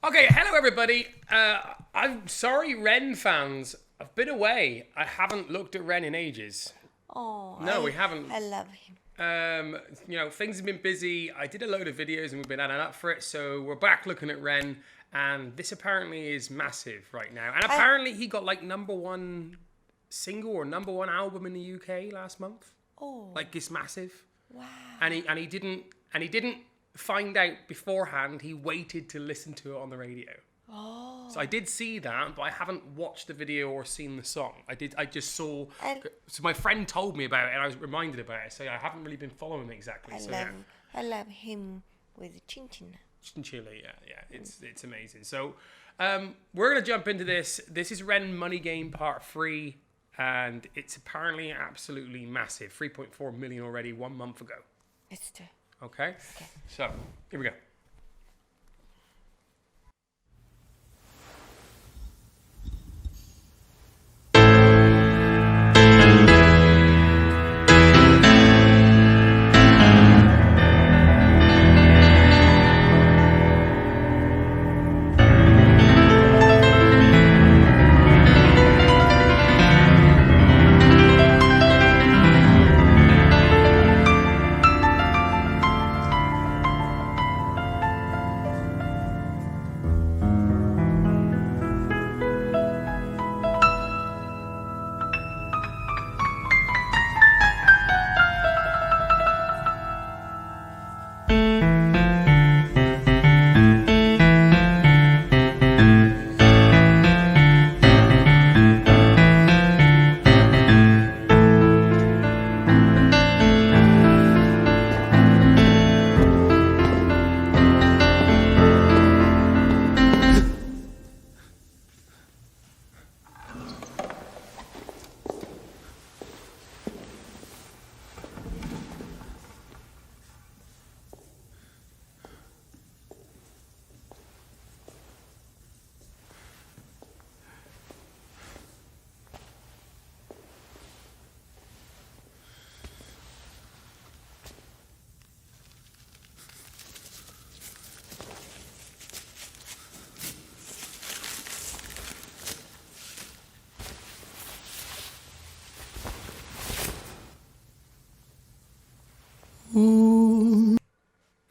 Okay, hello everybody. I'm sorry, Ren fans. I've been away. I haven't looked at Ren in ages. Oh, No, we haven't. I love him. Things have been busy. I did a load of videos and we've been adding up for it. So we're back looking at Ren, and this apparently is massive right now. And apparently he got like #1 single or #1 album in the UK last month. Oh, Like it's massive. wow. And he didn't find out beforehand. He waited to listen to it on the radio. Oh, So I did see that, but I haven't watched the video or seen the song. I just saw. So my friend told me about it, and I was reminded about it. So I haven't really been following it exactly. I love him with Chin Chin. Chile, yeah, it's amazing. So we're gonna jump into this. This is Ren Money Game Part 3, and it's apparently absolutely massive. 3.4 million already 1 month ago. Let's do. Okay, so here we go.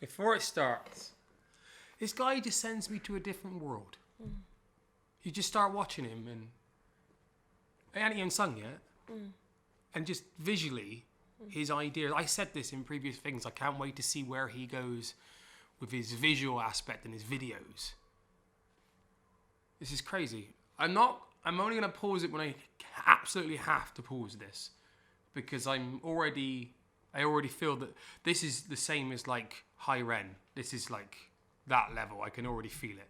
Before it starts, this guy just sends me to a different world. You just start watching him, and I hadn't even sung yet, and just visually, his ideas. I said this in previous things. I can't wait to see where he goes with his visual aspect and his videos. This is crazy. I'm only gonna pause it when I absolutely have to pause this, because I already feel that this is the same as like High Ren. This is like that level. I can already feel it.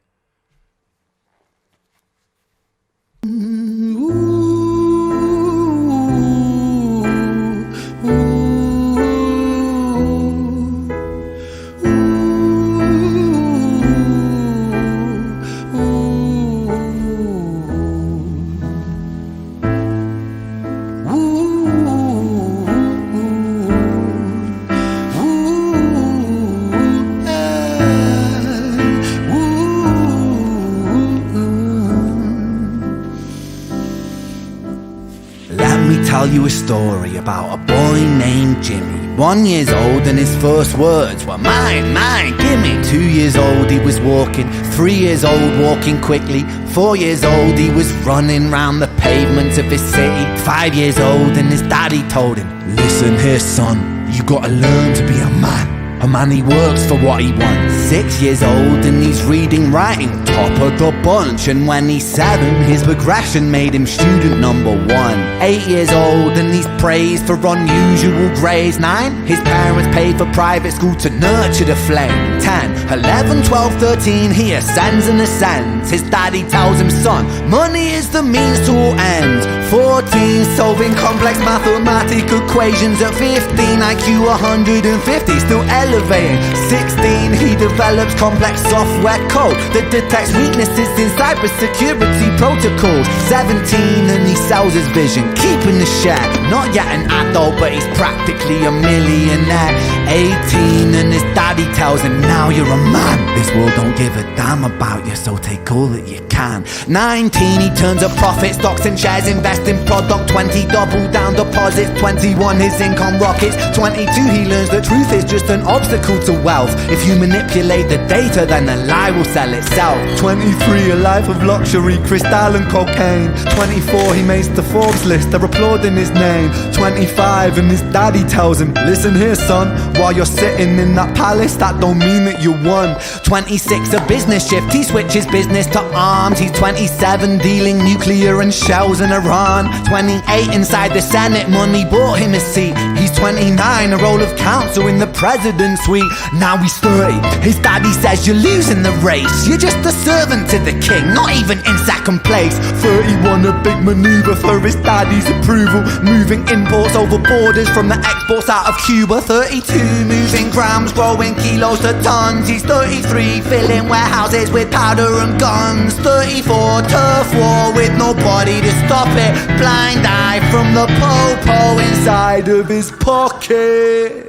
Tell you a story about a boy named Jimmy. 1 year old and his first words were mine, mine, gimme. 2 years old he was walking, 3 years old walking quickly. 4 years old he was running round the pavements of his city. 5 years old and his daddy told him, listen here son, you gotta learn to be a man. A man, he works for what he wants. 6 years old and he's reading, writing, top of the bunch. And when he's 7, his progression made him student #1. 8 years old and he's praised for unusual grades. 9, his parents paid for private school to nurture the flame. 10, 11, 12, 13, he ascends and ascends. His daddy tells him, son, money is the means to all ends. 14, solving complex mathematical equations. At 15, IQ 150, still elevating. 16, he develops complex software code. that detects weaknesses in cybersecurity protocols. 17 and he sells his vision, keeping the share. Not yet an adult, but he's practically a millionaire. 18 and his daddy tells him, now you're a man. This world don't give a damn about you, so take all that you can. 19, he turns a profit, stocks and shares, invest in product. 20, double down deposits. 21, his income rockets. 22, he learns that truth is just an obstacle to wealth. If you manipulate the data, then the lie will sell itself. 23, a life of luxury, crystal and cocaine. 24, he makes the Forbes list, they're applauding his name. 25, and his daddy tells him, listen here son, while you're sitting in that palace, that don't mean that you won. 26, a business shift, he switches business to arms. He's 27, dealing nuclear and shells in Iran. 28, inside the Senate, money bought him a seat. He's 29, a role of counsel in the president's suite. Now he's 30, his daddy says you're losing the race. You're just a servant to the king, not even in second place. 31, a big maneuver for his daddy's approval, moving imports over borders from the exports out of Cuba. 32, moving grams, growing kilos to tons. He's 33, filling warehouses with powder and guns. 34, turf war with nobody to stop it. Blind eye from the po-po inside of his pocket.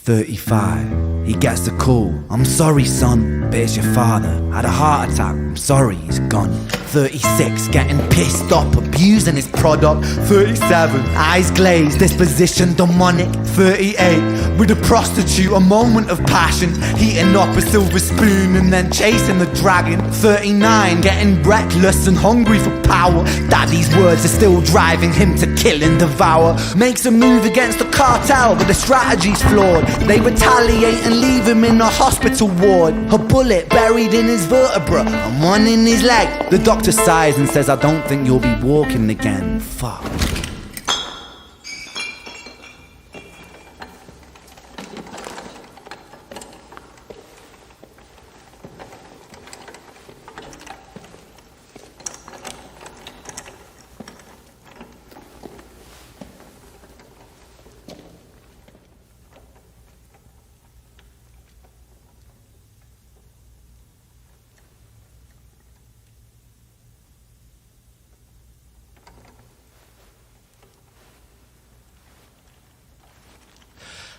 35, he gets a call. I'm sorry son, but it's your father. Had a heart attack, I'm sorry, he's gone. 36, getting pissed off, abusing his product. 37, eyes glazed, disposition demonic. 38, with a prostitute, a moment of passion, heating up a silver spoon and then chasing the dragon. 39, getting reckless and hungry for power. Daddy's words are still driving him to kill and devour. Makes a move against the cartel, but the strategy's flawed. They retaliate and leave him in a hospital ward. A bullet buried in his vertebra and one in his leg. The doctor sighs and says, I don't think you'll be walking again. Fuck.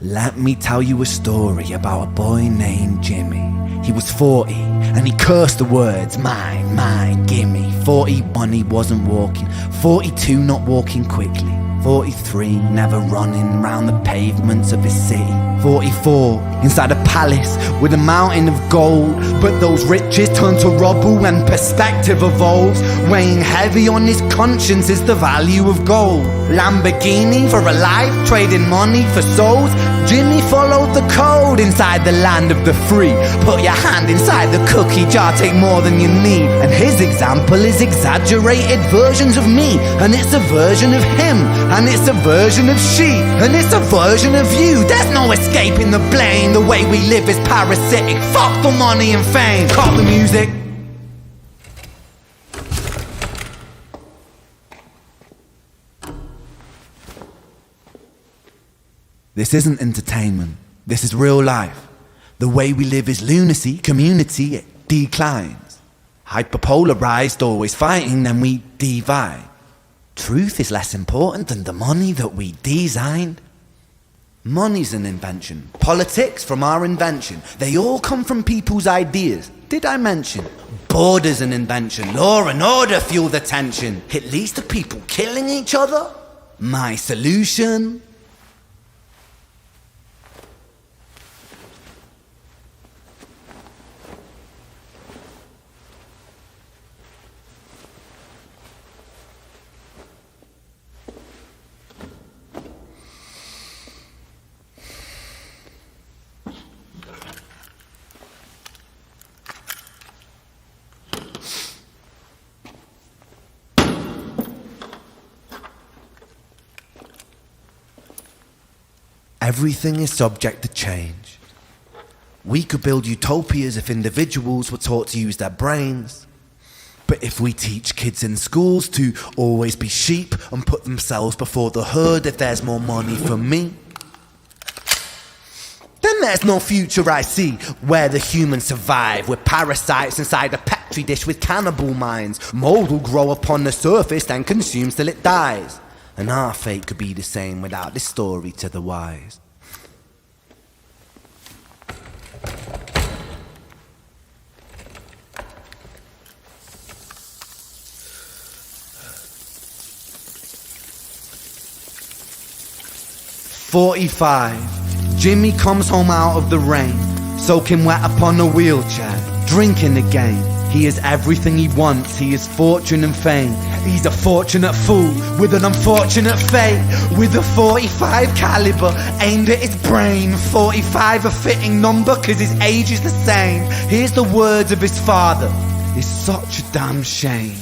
Let me tell you a story about a boy named Jimmy. He was 40 and he cursed the words, mine, mine, gimme. 41, he wasn't walking. 42, not walking quickly. 43, never running round the pavements of his city. 44, inside a palace with a mountain of gold. But those riches turn to rubble when perspective evolves. Weighing heavy on his conscience is the value of gold. Lamborghini for a life, trading money for souls. Jimmy followed the code inside the land of the free. Put your hand inside the cookie jar, take more than you need. And his example is exaggerated versions of me. And it's a version of him, and it's a version of she, and it's a version of you. There's no escaping the blame. The way we live is parasitic. Fuck the money and fame. Call the music. This isn't entertainment. This is real life. The way we live is lunacy. Community, it declines. Hyperpolarized, always fighting, then we divide. Truth is less important than the money that we designed. Money's an invention. Politics from our invention. They all come from people's ideas. Did I mention? Border's an invention. Law and order fuel the tension. It leads to people killing each other. My solution? Everything is subject to change. We could build utopias if individuals were taught to use their brains. But if we teach kids in schools to always be sheep and put themselves before the herd if there's more money for me, then there's no future I see where the humans survive. We're parasites inside a petri dish with cannibal minds. Mold will grow upon the surface and consume till it dies. And our fate could be the same without this story to the wise. "45. Jimmy comes home out of the rain, soaking wet upon a wheelchair, drinking again. He is everything he wants, he is fortune and fame. He's a fortunate fool with an unfortunate fate. With a 45 caliber aimed at his brain. 45 a fitting number cause his age is the same. Here's the words of his father, it's such a damn shame.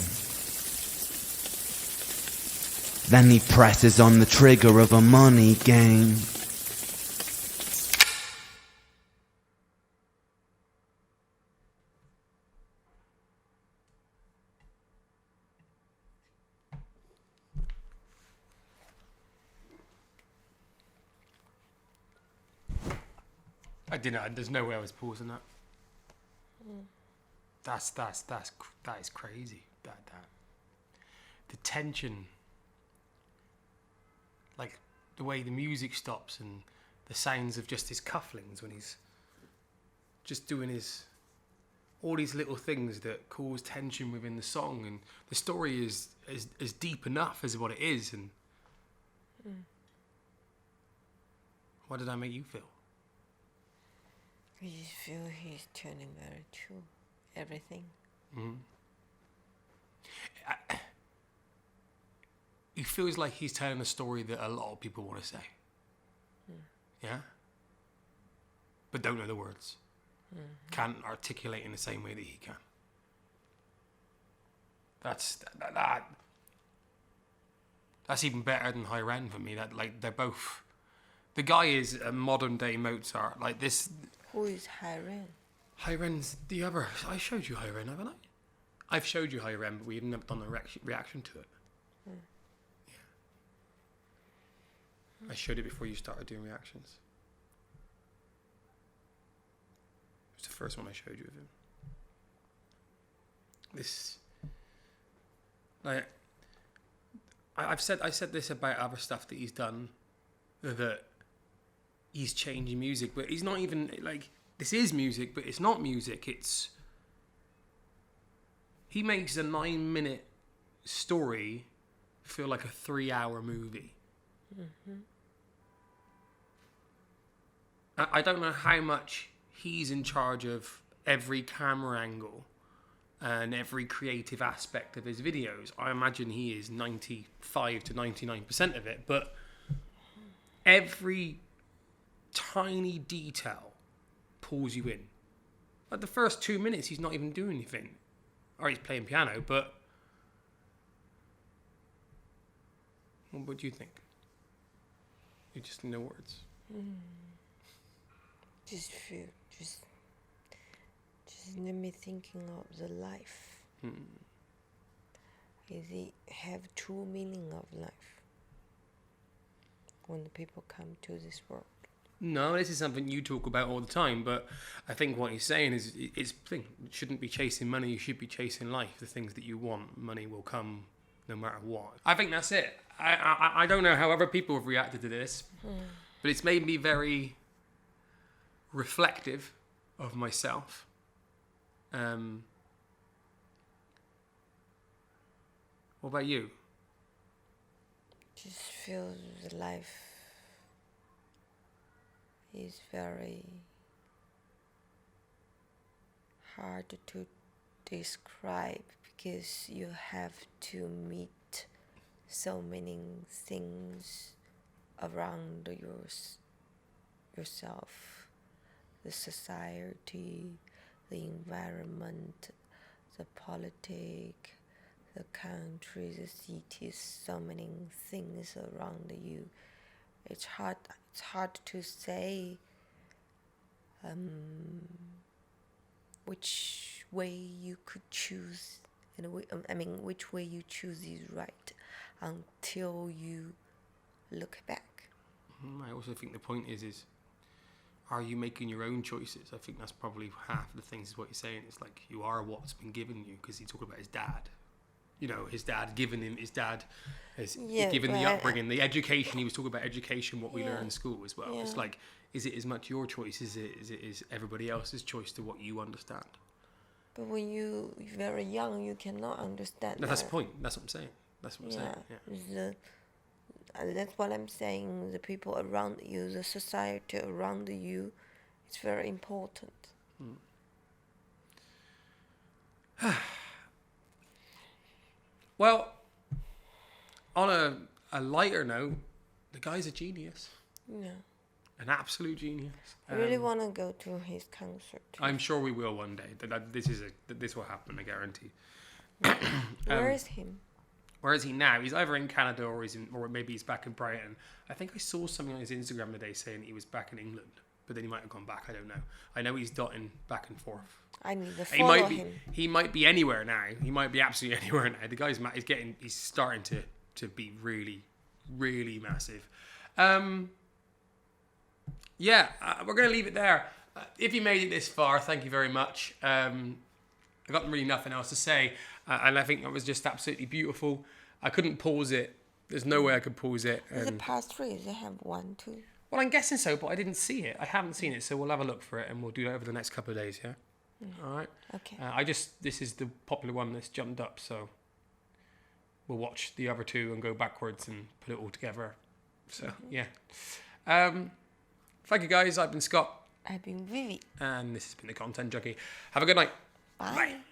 Then he presses on the trigger of a money game. I didn't. There's no way I was pausing that. That is crazy. That the tension, like the way the music stops and the sounds of just his cufflings when he's just doing his all these little things that cause tension within the song, and the story is deep enough as what it is. And what did that make you feel? I just feel he's turning very true. Everything. He feels like he's telling a story that a lot of people want to say. Yeah? But don't know the words. Can't articulate in the same way that he can. That's even better than Hyren for me. That, like, they're both... The guy is a modern day Mozart. Like this... Who is Hyren? Hyren's the other... I showed you Hyren, haven't I? I've showed you Hyren, but we haven't done a reaction to it. Yeah. I showed it before you started doing reactions. It was the first one I showed you of him. This... Like... I said this about other stuff that he's done, that he's changing music, but he's not even, like, this is music, but it's not music. It's, he makes a 9-minute story feel like a 3-hour movie. I don't know how much he's in charge of every camera angle and every creative aspect of his videos. I imagine he is 95 to 99% of it, but every tiny detail pulls you in. Like the first 2 minutes, he's not even doing anything. Or he's playing piano, but... Well, what do you think? You just no words. Just let me thinking of the life. Is it have true meaning of life when the people come to this world? No, this is something you talk about all the time, but I think what he's saying is you shouldn't be chasing money, you should be chasing life. The things that you want, money will come no matter what. I think that's it. I don't know how other people have reacted to this, but it's made me very reflective of myself. What about you? Just feel the life is very hard to describe because you have to meet so many things around yourself, the society, the environment, the politics, the country, the cities, so many things around you. It's hard to say which way you could choose and which way you choose is right until you look back. I also think the point is are you making your own choices? I think that's probably half of the things is what you're saying. It's like you are what's been given you, because he's talking about his dad. You know, his dad giving him, his dad has given the upbringing, the education. He was talking about education, what we learn in school as well. It's like, is it as much your choice as it is everybody else's choice to what you understand? But when you're very young, you cannot understand. No, that's the point. That's what I'm saying. That's what I'm saying. That's what I'm saying. The people around you, the society around you, it's very important. Well, on a lighter note, the guy's a genius. Yeah. An absolute genius. I really want to go to his concert. I'm sure we will one day. This will happen, I guarantee. Where is him? Where is he now? He's either in Canada or maybe he's back in Brighton. I think I saw something on his Instagram today saying he was back in England, but then he might have gone back. I don't know. I know he's dotting back and forth. I need to follow him. He might be anywhere now. He might be absolutely anywhere now. The guy's he's starting to be really, really massive. We're going to leave it there. If you made it this far, thank you very much. I've got really nothing else to say. And I think that was just absolutely beautiful. I couldn't pause it. There's no way I could pause it. Is it past 3? Does it have 1, 2? Well, I'm guessing so, but I didn't see it. I haven't seen it, so we'll have a look for it, and we'll do that over the next couple of days, yeah? All right? Okay. This is the popular one that's jumped up, so we'll watch the other two and go backwards and put it all together. So, yeah. Thank you, guys. I've been Scott. I've been Vivi. And this has been The Content Junkie. Have a good night. Bye.